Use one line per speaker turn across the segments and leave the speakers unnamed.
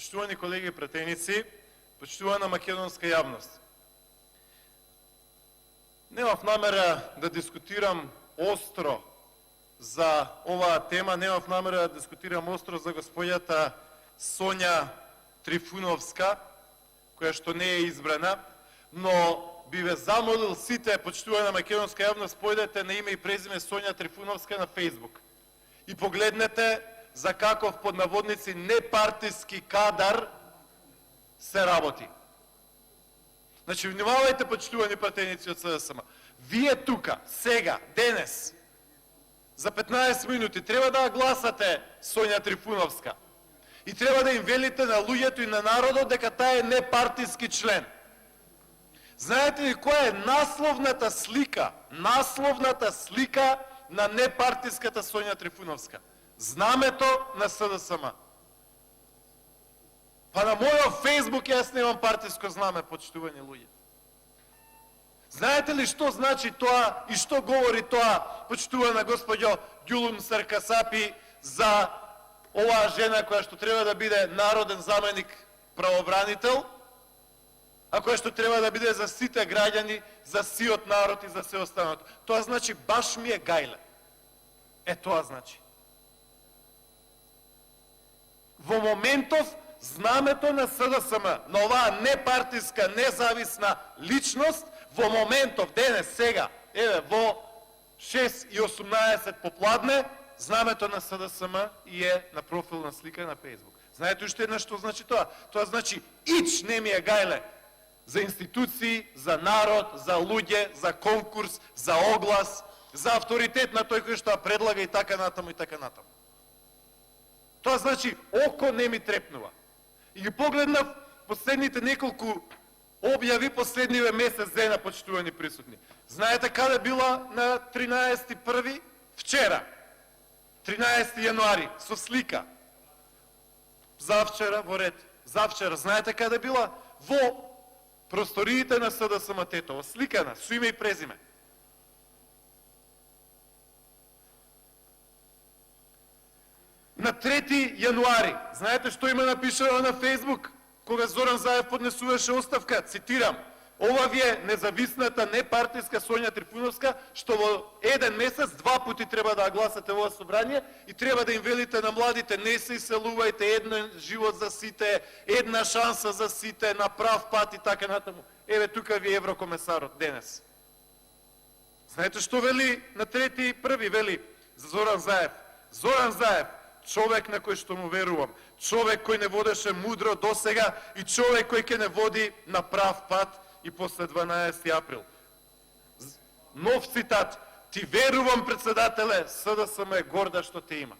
Почитувани колеги и пратеници, почитувана македонска јавност. Немав намера да дискутирам остро за оваа тема, немав намера да дискутирам остро за господјата Сонја Трифуновска, која што не е избрана, но би ве замолил сите, почитувана македонска јавност, појдете на име и презиме Сонја Трифуновска на Facebook и погледнете за каков под наводници непартиски кадар се работи. Значи, внимавајте, почитувани пратеници од СДСМ. Вие тука, сега, денес, за 15 минути, треба да гласате Сонја Трифуновска. И треба да им велите на луѓето и на народот дека таа е непартиски член. Знаете ли која е насловната слика? Насловната слика на непартиската Сонја Трифуновска. Знамето на СДСМ. Па на мојот Фейсбук јас немам партиско знаме, почитувани луѓе. Знаете ли што значи тоа и што говори тоа, почитувана господјо Ѓулум Саркасапи, за оваа жена која што треба да биде народен заменик правобранител, а која што треба да биде за сите граѓани, за сиот народ и за се останато. Тоа значи баш ми е гајле. Тоа значи. Во моментов знамето на СДСМ, на оваа непартиска, независна личност, во моментов, денес, сега, еве, во 6:18 попладне, знамето на СДСМ и е на профилна слика на Фейсбук. Знаете уште една што значи тоа? Тоа значи ич не ми е гајле за институции, за народ, за луѓе, за конкурс, за оглас, за авторитет на тој кој што предлага и така натаму и така натаму. Тоа значи око не ми трепнува. И ги погледнав последните неколку објави последниве месец дена, почитувани присутни. Знаете каде била на 13.1. Вчера, 13 јануари, со слика. Завчера во ред. Завчера, знаете каде била? Во просториите на СДСМ Тетово. Сликана, со име и презиме. На 3 јануари, знаете што има напишано на Фейсбук, кога Зоран Заев поднесуваше оставка, цитирам: "Ова ви е независната непартиска Сонја Трифуновска, што во еден месец 2 пати треба да гласате во собрание и треба да им велите на младите: не се иселувајте, еден живот за сите, една шанса за сите, на прав пат и така натаму." Еве тука ви е еврокомесарот денес. Знаете што вели на 3.1. вели за Зоран Заев? Зоран Заев, човек на кој што му верувам, човек кој не водеше мудро досега и човек кој ќе не води на прав пат и после 12 април. Нов цитат: "Ти верувам, председателе, СДСМ е горда што те има."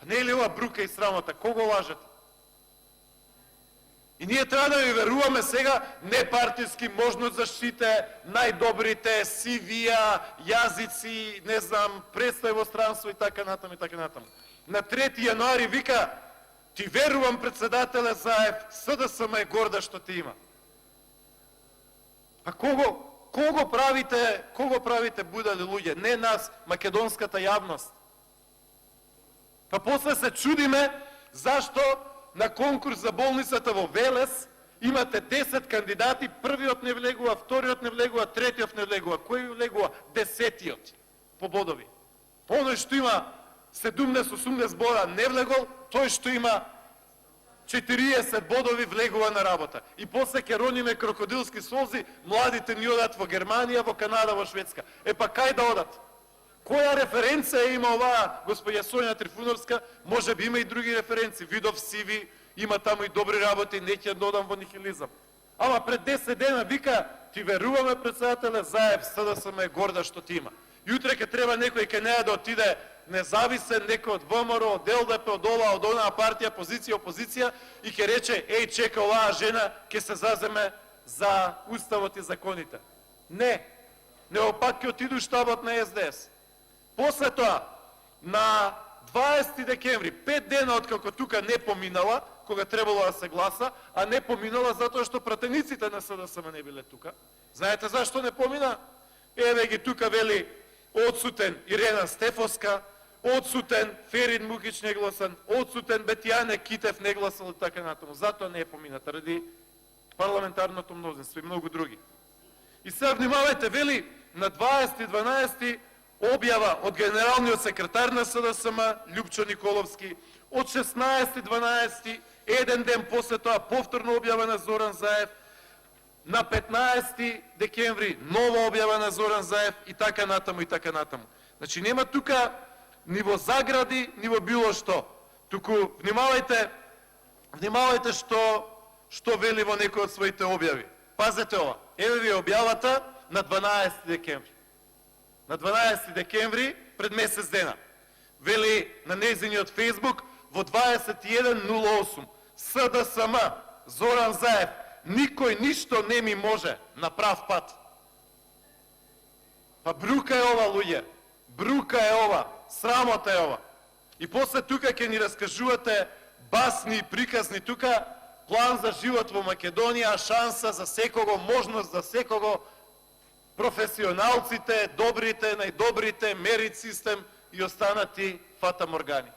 Па не е ли ова брука и срамота? Кого лажете? И ние треба да ви веруваме сега непартиски, можно заштите најдобрите CV-а, јазици, не знам, представи во странство и така натаму и така натаму. На 3 јануари вика: "Ти верувам, председателе Заев, СДСМ е горда што те има." А кого правите будали луѓе? Не нас, македонската јавност. Па после се чудиме зашто на конкурс за болницата во Велес имате 10 кандидати, првиот не влегува, вториот не влегува, третиот не влегува. Кој влегува? 10-тиот по бодови. Оној што има 17-18 бода не влегол, тој што има 40 бодови влегува на работа. И после ќе рониме крокодилски солзи, младите ни одат во Германија, во Канада, во Шведска. Па кај да одат? Која референција има оваа господја Сонја Трифуновска? Може би има и други референции. Видов CV, има таму и добри работи, не ќе додам во нихилизам. Ама пред 10 дена вика: "Ти веруваме, председателе Заев, СДСМ е горда што ти има." Јутре ќе треба некој кај неа да отиде независен, некој од ВМРО, од ЛДП, од оваа, од онаа партија, позиција, опозиција, и ќе рече: "Еј, чека, оваа жена ќе се заземе за уставот и законите." Не, пак ќе отиду штабот на СДС. После тоа, на 20 декември, 5 дена откако тука не поминала, кога требало да се гласа, а не поминала затоа што пратениците на СДСМ не биле тука. Знаете зашто не помина? Еве ги тука вели: "Одсутен Ирена Стефоска, одсутен Ферин Мухич не гласан, одсутен Бетјане Китев не гласал и така натаму. Затоа не е помината, ради парламентарното мнозинство и многу други. И сега внимавајте, вели на 20.12. објава од генералниот секретар на СДСМ Љупчо Николовски, од 16.12. еден ден после тоа повторно објава на Зоран Заев, на 15 декември нова објава на Зоран Заев и така натаму и така натаму. Значи нема тука ни во загради, ни во било што. Туку внимавајте што вели во некој од своите објави. Пазете ова. Еве ви објавата на 12 декември. На 12 декември пред месец дена. Вели на нејзиниот Фејсбук во 21:08. СДСМ Зоран Заев, никој ништо не ми може на прав пат. Па брука е ова, луѓе. Брука е ова. Срамота е ова. И после тука ќе ни раскажувате басни и приказни тука, план за живот во Македонија, шанса за секого, можност за секого, професионалците, добрите, најдобрите, мерит систем и останати фата моргани.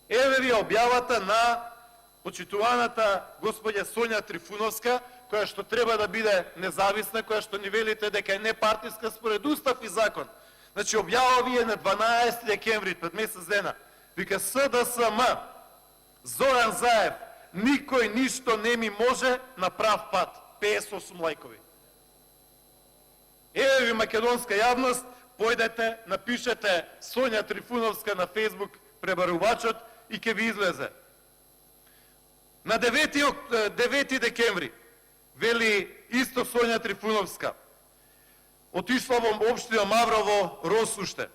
Еве ви објавата на почитуваната господја Сонја Трифуновска, која што треба да биде независна, која што ни велите дека е непартиска според устав и закон. Значи објава ви е на 12 декември пред месец дена. Вика СДСМ Зоран Заев, никој ништо не ми може на прав пат. 58 лајкови. Еве ви македонска јавност, појдете, напишете Сонја Трифуновска на Фејсбук пребарувачот и ќе ви излезе. На 9 декември, вели исто Сонја Трифуновска, отишла во општина Маврово Росуште.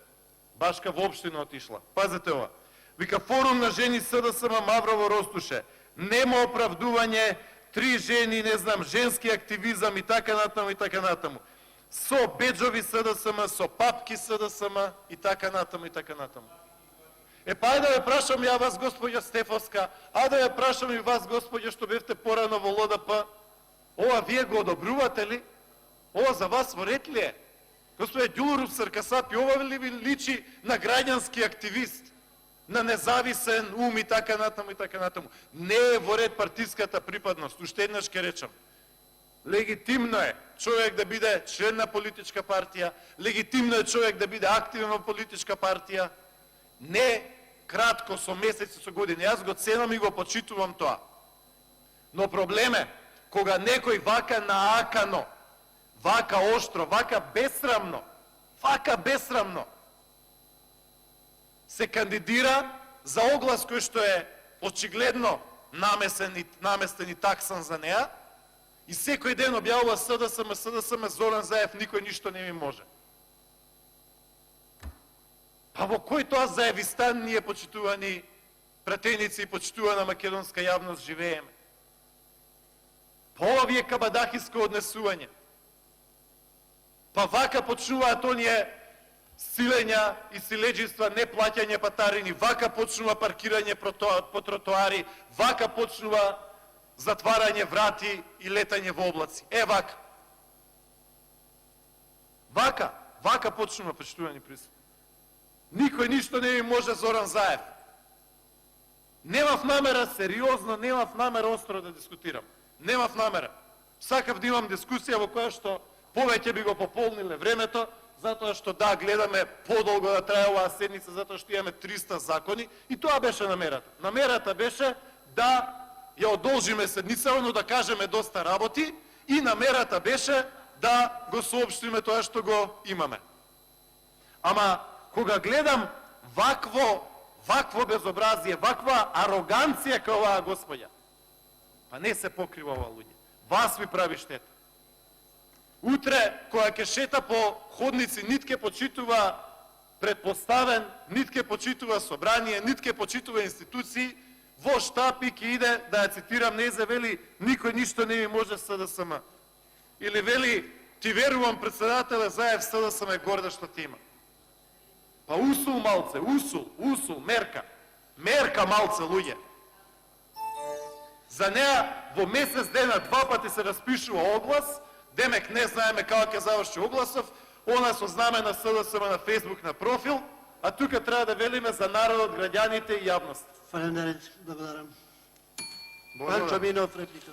Башка во општина отишла. Пазете ова. Вика форум на жени СДСМ Маврово Ростуше. Нема оправдување, 3 жени, не знам, женски активизам и така натаму и така натаму. Со беджови СДСМ, со папки СДСМ и така натаму и така натаму. Па ајде да ја прашам ја вас, господја Стефовска, а да ја прашам и вас, господја, што бевте порано во ЛДП, ова вие го одобрувате ли? Ова за вас во ред ли е? Господја Ѓулуров Саркасапи, ова ли ви личи на граѓански активист, на независен ум и така натаму и така натаму? Не е во ред партиската припадност, уште еднаш ке речам. Легитимно е човек да биде член на политичка партија, легитимно е човек да биде активен во политичка партија, не кратко со месеци, со години. Јас го ценам и го почитувам тоа. Но проблем е, кога некој вака наакано, вака оштро, вака бесрамно се кандидира за оглас кој што е очигледно наместен и таксан за неа, и секој ден објавува СДСМ Зоран Заев, никој ништо не ми може. Па во кој тоа заевистан ние, почитувани пратеници и почитувана македонска јавност, живееме? Па ова ви е кабадахиско однесување. Па вака почнуваат оние силења и силеџиства, неплаќање патарини, вака почнува паркирање по тротоари, вака почнува затварање врати и летање во облаци. Вака. Вака почнува, почитувани присутни. Никој ништо не ми може, Зоран Заев. Немав намера сериозно, немав намера остро да дискутирам. Немав намера. Сакав да имам дискусија во која што повеќе би го пополниле времето, затоа што да, гледаме подолго да трае оваа седница, затоа што имаме 300 закони, и тоа беше намерата. Намерата беше да ја одолжиме седницава, но да кажеме доста работи, и намерата беше да го соопштиме тоа што го имаме. Ама кога гледам вакво безобразие, ваква ароганција кај оваа господја, па не се покрива ова, луѓе. Вас ви прави штета. Утре, кога ќе шета по ходници, нит ќе почитува предпоставен, нит ќе почитува собрание, нит ќе почитува институции, во штапи ќе иде, да ја цитирам, нејзе, вели, никој ништо не ми може СДСМ. Или вели, ти верувам председателе Заев, СДСМ е горда што ти има. Па усул малце, усул, мерка малце, луѓе. За неа во месец дена 2 пати се распишува оглас, демек не знаеме како ќе заврши огласов, она со знаме на СДСМ на Фејсбук на профил, а тука треба да велиме за народот, граѓаните и јавност.
Фален наред, благодарам.
Благодарам.
Панчо Минов, реплика.